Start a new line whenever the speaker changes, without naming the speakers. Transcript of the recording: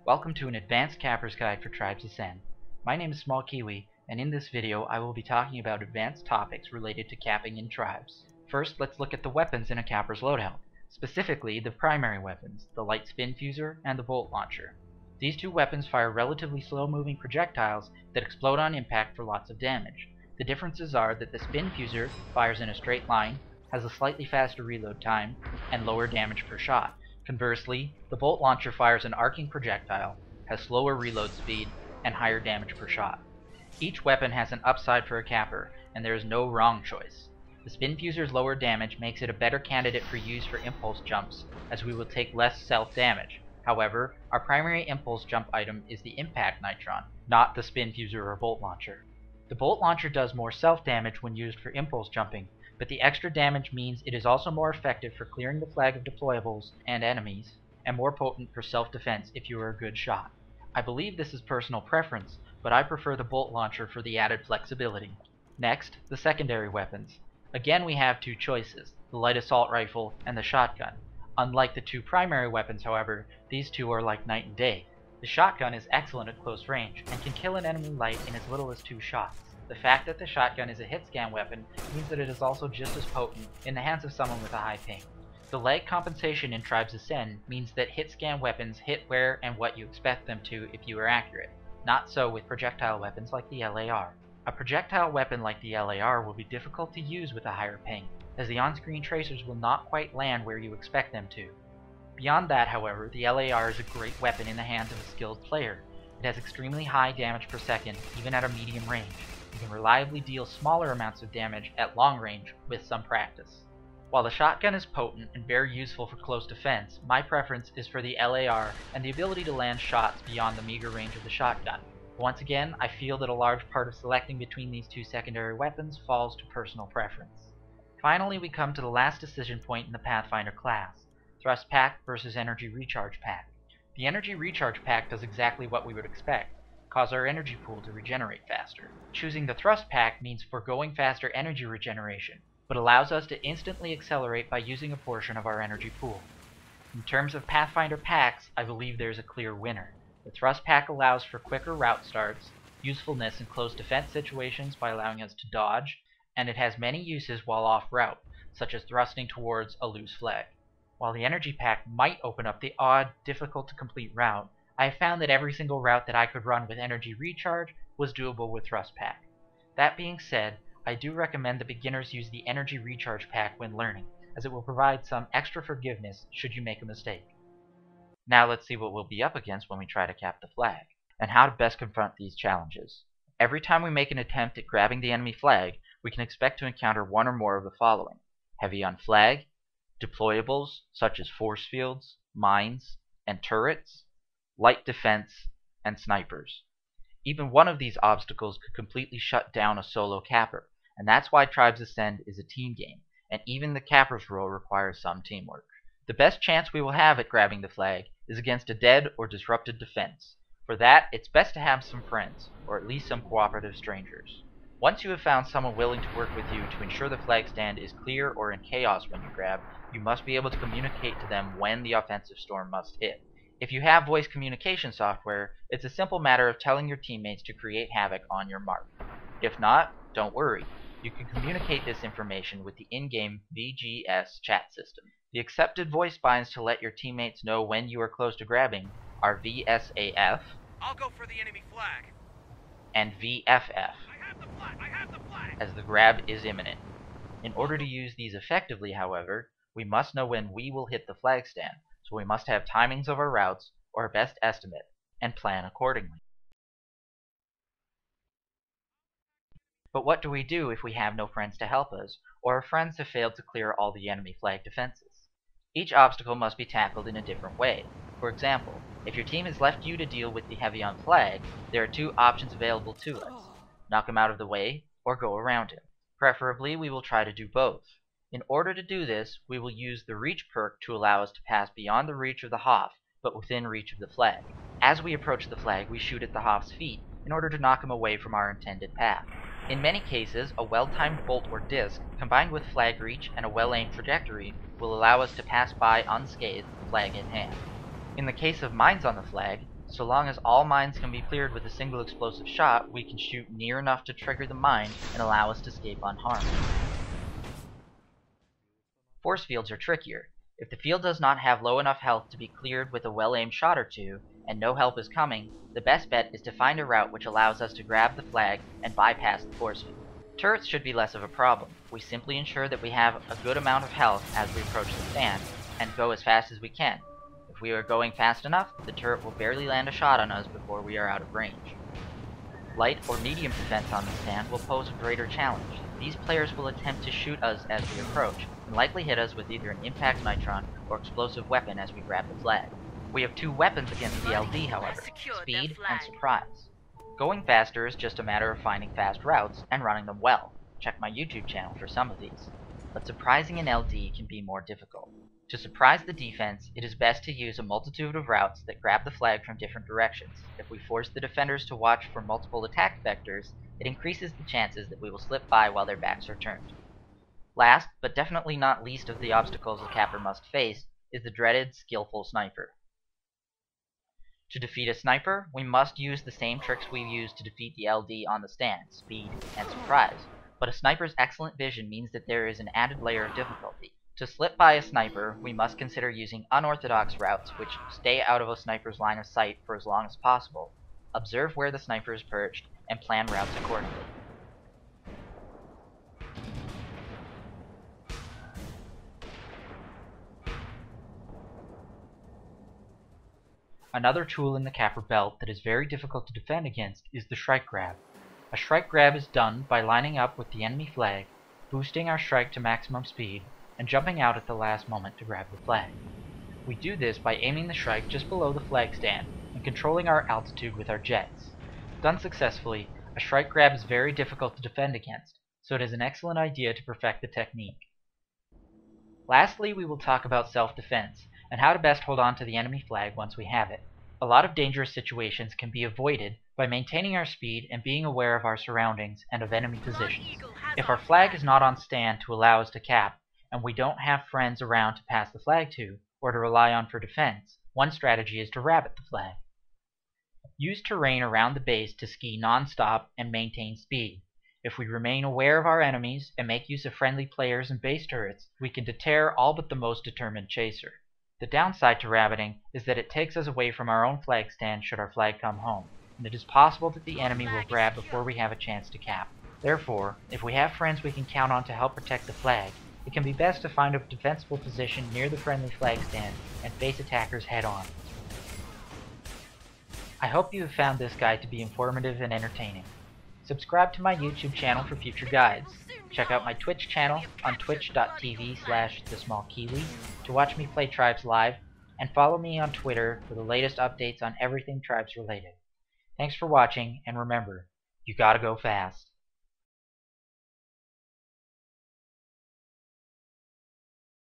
Welcome to an advanced capper's guide for Tribes Ascend. My name is Small Kiwi, and in this video I will be talking about advanced topics related to capping in tribes. First, let's look at the weapons in a capper's loadout, specifically the primary weapons, the light spin fuser and the bolt launcher. These two weapons fire relatively slow-moving projectiles that explode on impact for lots of damage. The differences are that the spin fuser fires in a straight line, has a slightly faster reload time, and lower damage per shot. Conversely, the bolt launcher fires an arcing projectile, has slower reload speed, and higher damage per shot. Each weapon has an upside for a capper, and there is no wrong choice. The spin fuser's lower damage makes it a better candidate for use for impulse jumps, as we will take less self-damage. However, our primary impulse jump item is the impact nitron, not the spin fuser or bolt launcher. The bolt launcher does more self-damage when used for impulse jumping, but the extra damage means it is also more effective for clearing the flag of deployables and enemies, and more potent for self-defense if you are a good shot. I believe this is personal preference, but I prefer the bolt launcher for the added flexibility. Next, the secondary weapons. Again we have two choices, the light assault rifle and the shotgun. Unlike the two primary weapons, however, these two are like night and day. The shotgun is excellent at close range, and can kill an enemy light in as little as 2 shots. The fact that the shotgun is a hit scan weapon means that it is also just as potent in the hands of someone with a high ping. The lag compensation in Tribes Ascend means that hit scan weapons hit where and what you expect them to if you are accurate. Not so with projectile weapons like the LAR. A projectile weapon like the LAR will be difficult to use with a higher ping, as the on-screen tracers will not quite land where you expect them to. Beyond that, however, the LAR is a great weapon in the hands of a skilled player. It has extremely high damage per second, even at a medium range. You can reliably deal smaller amounts of damage at long range with some practice. While the shotgun is potent and very useful for close defense, my preference is for the LAR and the ability to land shots beyond the meager range of the shotgun. Once again, I feel that a large part of selecting between these two secondary weapons falls to personal preference. Finally, we come to the last decision point in the Pathfinder class, Thrust Pack versus Energy Recharge Pack. The Energy Recharge Pack does exactly what we would expect, cause our energy pool to regenerate faster. Choosing the Thrust Pack means foregoing faster energy regeneration, but allows us to instantly accelerate by using a portion of our energy pool. In terms of Pathfinder packs, I believe there's a clear winner. The Thrust Pack allows for quicker route starts, usefulness in close defense situations by allowing us to dodge, and it has many uses while off route, such as thrusting towards a loose flag. While the Energy Pack might open up the odd, difficult to complete route, I have found that every single route that I could run with Energy Recharge was doable with Thrust Pack. That being said, I do recommend that beginners use the Energy Recharge Pack when learning, as it will provide some extra forgiveness should you make a mistake. Now let's see what we'll be up against when we try to cap the flag, and how to best confront these challenges. Every time we make an attempt at grabbing the enemy flag, we can expect to encounter one or more of the following: heavy on flag, deployables such as force fields, mines, and turrets, light defense, and snipers. Even one of these obstacles could completely shut down a solo capper, and that's why Tribes Ascend is a team game, and even the capper's role requires some teamwork. The best chance we will have at grabbing the flag is against a dead or disrupted defense. For that, it's best to have some friends, or at least some cooperative strangers. Once you have found someone willing to work with you to ensure the flag stand is clear or in chaos when you grab, you must be able to communicate to them when the offensive storm must hit. If you have voice communication software, it's a simple matter of telling your teammates to create havoc on your mark. If not, don't worry. You can communicate this information with the in-game VGS chat system. The accepted voice binds to let your teammates know when you are close to grabbing are VSAF,
I'll go for the enemy flag,
and VFF,
I have the flag!
as the grab is imminent. In order to use these effectively, however, we must know when we will hit the flag stand, so we must have timings of our routes, or a best estimate, and plan accordingly. But what do we do if we have no friends to help us, or our friends have failed to clear all the enemy flag defenses? Each obstacle must be tackled in a different way. For example, if your team has left you to deal with the heavy on flag, there are 2 options available to us: knock him out of the way, or go around him. Preferably, we will try to do both. In order to do this, we will use the reach perk to allow us to pass beyond the reach of the Hoff, but within reach of the flag. As we approach the flag, we shoot at the Hoff's feet in order to knock him away from our intended path. In many cases, a well-timed bolt or disc, combined with flag reach and a well-aimed trajectory, will allow us to pass by unscathed, flag in hand. In the case of mines on the flag, So long as all mines can be cleared with a single explosive shot, we can shoot near enough to trigger the mine and allow us to escape unharmed. Force fields are trickier. If the field does not have low enough health to be cleared with a well-aimed shot or two, and no help is coming, the best bet is to find a route which allows us to grab the flag and bypass the force field. Turrets should be less of a problem. We simply ensure that we have a good amount of health as we approach the stand, and go as fast as we can. If we are going fast enough, the turret will barely land a shot on us before we are out of range. Light or medium defense on the stand will pose a greater challenge. These players will attempt to shoot us as we approach, and likely hit us with either an impact nitron or explosive weapon as we grab the flag. We have two weapons against the LD, however, speed and surprise. Going faster is just a matter of finding fast routes and running them well. Check my YouTube channel for some of these. But surprising an LD can be more difficult. To surprise the defense, it is best to use a multitude of routes that grab the flag from different directions. If we force the defenders to watch for multiple attack vectors, it increases the chances that we will slip by while their backs are turned. Last, but definitely not least of the obstacles a capper must face, is the dreaded skillful sniper. To defeat a sniper, we must use the same tricks we used to defeat the LD on the stand, speed and surprise, but a sniper's excellent vision means that there is an added layer of difficulty. To slip by a sniper, we must consider using unorthodox routes which stay out of a sniper's line of sight for as long as possible, observe where the sniper is perched, and plan routes accordingly. Another tool in the capper belt that is very difficult to defend against is the strike grab. A strike grab is done by lining up with the enemy flag, boosting our strike to maximum speed, and jumping out at the last moment to grab the flag. We do this by aiming the strike just below the flag stand and controlling our altitude with our jets. Done successfully, a strike grab is very difficult to defend against, so it is an excellent idea to perfect the technique. Lastly, we will talk about self-defense and how to best hold on to the enemy flag once we have it. A lot of dangerous situations can be avoided by maintaining our speed and being aware of our surroundings and of enemy positions. If our flag is not on stand to allow us to cap, and we don't have friends around to pass the flag to, or to rely on for defense, one strategy is to rabbit the flag. Use terrain around the base to ski non-stop and maintain speed. If we remain aware of our enemies and make use of friendly players and base turrets, we can deter all but the most determined chaser. The downside to rabbiting is that it takes us away from our own flag stand should our flag come home, and it is possible that the enemy will grab before we have a chance to cap. Therefore, if we have friends we can count on to help protect the flag, it can be best to find a defensible position near the friendly flag stand and face attackers head-on. I hope you have found this guide to be informative and entertaining. Subscribe to my YouTube channel for future guides. Check out my Twitch channel on twitch.tv/thesmallkiwi to watch me play Tribes live, and follow me on Twitter for the latest updates on everything Tribes related. Thanks for watching, and remember, you gotta go fast.